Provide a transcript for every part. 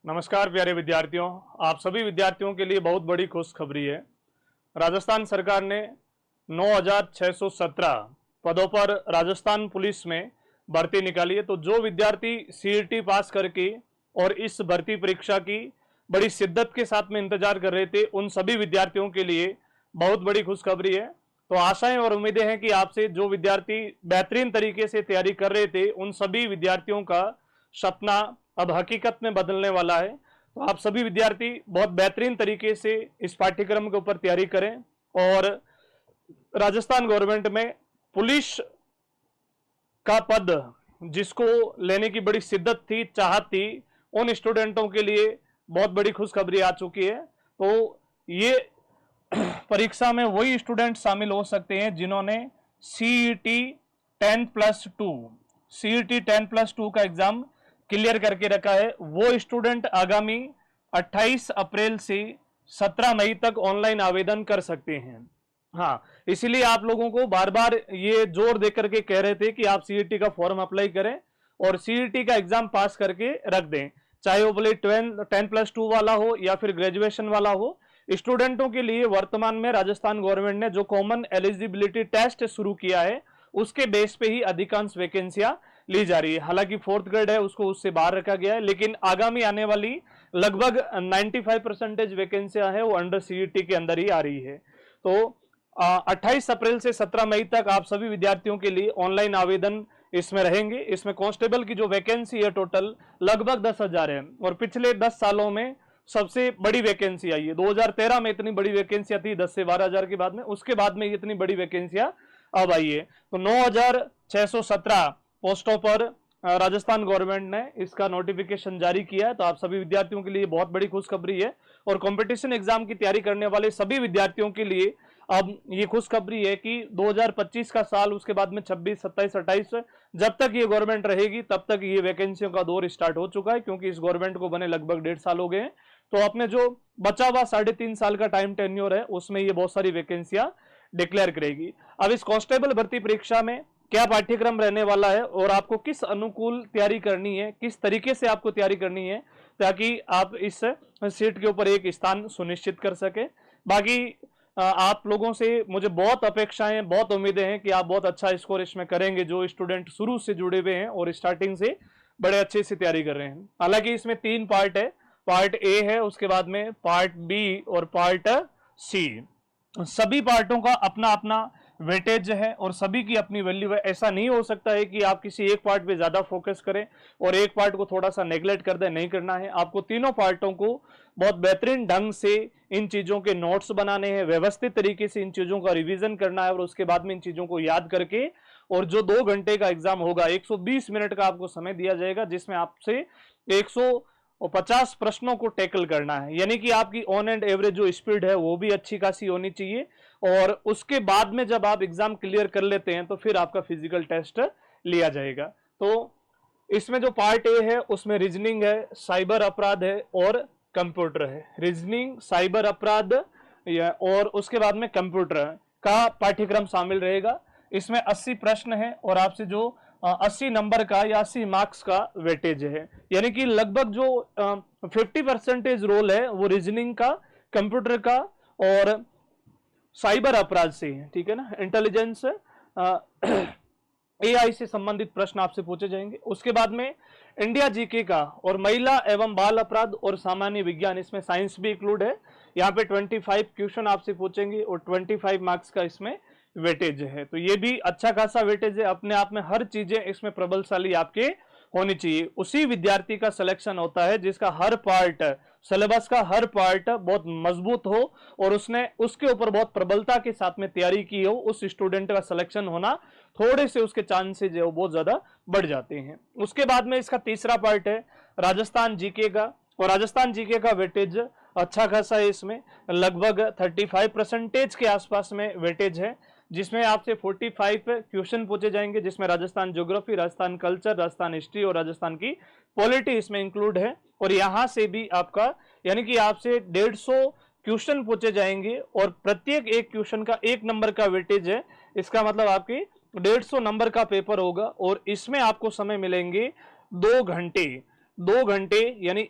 नमस्कार प्यारे विद्यार्थियों, आप सभी विद्यार्थियों के लिए बहुत बड़ी खुशखबरी है। राजस्थान सरकार ने 9,617 पदों पर राजस्थान पुलिस में भर्ती निकाली है। तो जो विद्यार्थी सीईटी पास करके और इस भर्ती परीक्षा की बड़ी शिद्दत के साथ में इंतजार कर रहे थे, उन सभी विद्यार्थियों के लिए बहुत बड़ी खुशखबरी है। तो आशाएं और उम्मीदें हैं कि आपसे जो विद्यार्थी बेहतरीन तरीके से तैयारी कर रहे थे, उन सभी विद्यार्थियों का सपना अब हकीकत में बदलने वाला है। तो आप सभी विद्यार्थी बहुत बेहतरीन तरीके से इस पाठ्यक्रम के ऊपर तैयारी करें और राजस्थान गवर्नमेंट में पुलिस का पद जिसको लेने की बड़ी शिद्दत थी, चाहत थी, उन स्टूडेंटों के लिए बहुत बड़ी खुशखबरी आ चुकी है। तो ये परीक्षा में वही स्टूडेंट शामिल हो सकते हैं जिन्होंने सीईटी 10+2 सीईटी 10+2 का एग्जाम क्लियर करके रखा है। वो स्टूडेंट आगामी 28 अप्रैल से 17 मई तक ऑनलाइन आवेदन कर सकते हैं। हाँ, इसीलिए आप लोगों को बार बार ये जोर दे करके कह रहे थे कि आप सीईटी का फॉर्म अप्लाई करें और सीईटी का एग्जाम पास करके रख दें, चाहे वो भले 10+2 वाला हो या फिर ग्रेजुएशन वाला हो। स्टूडेंटों के लिए वर्तमान में राजस्थान गवर्नमेंट ने जो कॉमन एलिजिबिलिटी टेस्ट शुरू किया है, उसके बेस पे ही अधिकांश वैकेंसियां ली जा रही है। हालांकि 4th ग्रेड है, उसको उससे बाहर रखा गया है, लेकिन आगामी आने वाली लगभग 95% वैकेंसियां है वो अंडर सीईटी के अंदर ही आ रही है। तो 28 अप्रैल से 17 मई तक आप सभी विद्यार्थियों के लिए ऑनलाइन आवेदन इसमें रहेंगे। इसमें कांस्टेबल की जो वैकेंसी है टोटल लगभग 10,000 है और पिछले 10 सालों में सबसे बड़ी वैकेंसी आई है। 2013 में इतनी बड़ी वैकेंसियां थी 10 से 12,000 के बाद में, उसके बाद में इतनी बड़ी वैकेंसियां अब आई है। तो 9,617 पोस्टों पर राजस्थान गवर्नमेंट ने इसका नोटिफिकेशन जारी किया है। तो आप सभी विद्यार्थियों के लिए बहुत बड़ी खुशखबरी है और कंपटीशन एग्जाम की तैयारी करने वाले सभी विद्यार्थियों के लिए अब ये खुशखबरी है कि 2025 का साल, उसके बाद में 26, 27, 28, जब तक ये गवर्नमेंट रहेगी तब तक ये वैकेंसियों का दौर स्टार्ट हो चुका है, क्योंकि इस गवर्नमेंट को बने लगभग 1.5 साल हो गए हैं। तो अपने जो बचा हुआ 3.5 साल का टाइम टेन्योर है, उसमें ये बहुत सारी वैकेंसियां डिक्लेयर करेगी। अब इस कांस्टेबल भर्ती परीक्षा में क्या पाठ्यक्रम रहने वाला है और आपको किस अनुकूल तैयारी करनी है, किस तरीके से आपको तैयारी करनी है ताकि आप इस सीट के ऊपर एक स्थान सुनिश्चित कर सके। बाकी आप लोगों से मुझे बहुत अपेक्षाएं, बहुत उम्मीदें हैं कि आप बहुत अच्छा स्कोर इसमें करेंगे, जो स्टूडेंट शुरू से जुड़े हुए हैं और स्टार्टिंग से बड़े अच्छे से तैयारी कर रहे हैं। हालांकि इसमें 3 पार्ट है, पार्ट ए है, उसके बाद में पार्ट बी और पार्ट सी। सभी पार्टों का अपना अपना वेटेज है और सभी की अपनी वैल्यू है। ऐसा नहीं हो सकता है कि आप किसी एक पार्ट पे ज्यादा फोकस करें और एक पार्ट को थोड़ा सा नेग्लेक्ट कर दें, नहीं करना है। आपको तीनों पार्टों को बहुत बेहतरीन ढंग से इन चीजों के नोट्स बनाने हैं, व्यवस्थित तरीके से इन चीजों का रिवीजन करना है और उसके बाद में इन चीजों को याद करके, और जो 2 घंटे का एग्जाम होगा, 120 मिनट का आपको समय दिया जाएगा, जिसमें आपसे 150 प्रश्नों को टैकल करना है। यानी कि आपकी ऑन एंड एवरेज जो स्पीड है वो भी अच्छी खासी होनी चाहिए। और उसके बाद में जब आप एग्जाम क्लियर कर लेते हैं तो फिर आपका फिजिकल टेस्ट लिया जाएगा। तो इसमें जो पार्ट ए है उसमें रीजनिंग है, साइबर अपराध है और कंप्यूटर है। रीजनिंग, साइबर अपराध और उसके बाद में कंप्यूटर का पाठ्यक्रम शामिल रहेगा। इसमें 80 प्रश्न है और आपसे जो 80 नंबर का या 80 मार्क्स का वेटेज है, यानी कि लगभग जो 50% रोल है वो रीजनिंग का, कंप्यूटर का और साइबर अपराध से है। ठीक है ना, इंटेलिजेंस एआई से संबंधित प्रश्न आपसे पूछे जाएंगे। उसके बाद में इंडिया जीके का और महिला एवं बाल अपराध और सामान्य विज्ञान, इसमें साइंस भी इंक्लूड है। यहाँ पे 25 क्वेश्चन आपसे पूछेंगे और 25 मार्क्स का इसमें वेटेज है। तो ये भी अच्छा खासा वेटेज है। अपने आप में हर चीजें इसमें प्रबलशाली आपके होनी चाहिए। उसी विद्यार्थी का सिलेक्शन होता है जिसका हर पार्ट, सिलेबस का हर पार्ट बहुत मजबूत हो और उसने उसके ऊपर बहुत प्रबलता के साथ में तैयारी की हो। उस स्टूडेंट का सिलेक्शन होना, थोड़े से उसके चांसेस है वो बहुत ज्यादा बढ़ जाते हैं। उसके बाद में इसका तीसरा पार्ट है राजस्थान जीके का, और राजस्थान जीके का वेटेज अच्छा खासा है। इसमें लगभग 35% के आसपास में वेटेज है, जिसमें आपसे 45 क्वेश्चन पूछे जाएंगे, जिसमें Rajasthan geography, Rajasthan culture, Rajasthan history और राजस्थान की पॉलिटी इसमें इंक्लूड है। और यहां से भी आपका, यानी कि आपसे 150 क्वेश्चन पूछे जाएंगे और प्रत्येक एक क्वेश्चन का 1 नंबर का वेटेज है। इसका मतलब आपकी 150 नंबर का पेपर होगा और इसमें आपको समय मिलेंगे 2 घंटे। 2 घंटे यानी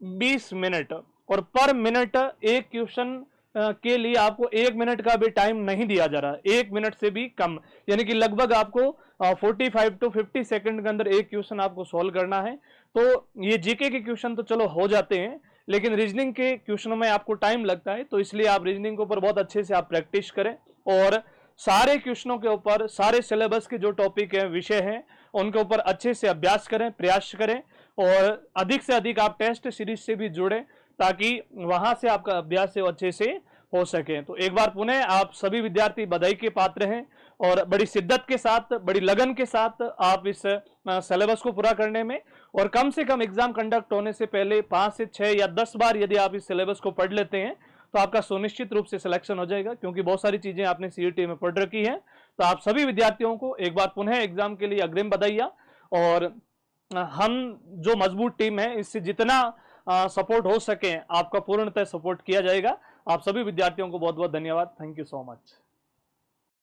20 मिनट, और पर मिनट एक क्वेश्चन के लिए आपको 1 मिनट का भी टाइम नहीं दिया जा रहा, 1 मिनट से भी कम, यानी कि लगभग आपको 45 टू 50 सेकंड के अंदर एक क्वेश्चन आपको सॉल्व करना है। तो ये जीके के क्वेश्चन तो चलो हो जाते हैं, लेकिन रीजनिंग के क्वेश्चनों में आपको टाइम लगता है, तो इसलिए आप रीजनिंग के ऊपर बहुत अच्छे से आप प्रैक्टिस करें और सारे क्वेश्चनों के ऊपर, सारे सिलेबस के जो टॉपिक है, विषय हैं, उनके ऊपर अच्छे से अभ्यास करें, प्रयास करें और अधिक से अधिक आप टेस्ट सीरीज से भी जुड़े ताकि वहां से आपका अभ्यास अच्छे से हो सके। तो एक बार पुनः आप सभी विद्यार्थी बधाई के पात्र हैं और बड़ी शिद्दत के साथ, बड़ी लगन के साथ आप इस सिलेबस को पूरा करने में, और कम से कम एग्जाम कंडक्ट होने से पहले 5 से 6 या 10 बार यदि आप इस सिलेबस को पढ़ लेते हैं तो आपका सुनिश्चित रूप से सिलेक्शन हो जाएगा, क्योंकि बहुत सारी चीजें आपने सीईटी में पढ़ रखी है। तो आप सभी विद्यार्थियों को एक बार पुनः एग्जाम के लिए अग्रिम बधाइयां, और हम जो मजबूत टीम है इससे जितना सपोर्ट हो सके आपका पूर्णतः सपोर्ट किया जाएगा। आप सभी विद्यार्थियों को बहुत बहुत धन्यवाद। Thank you so much.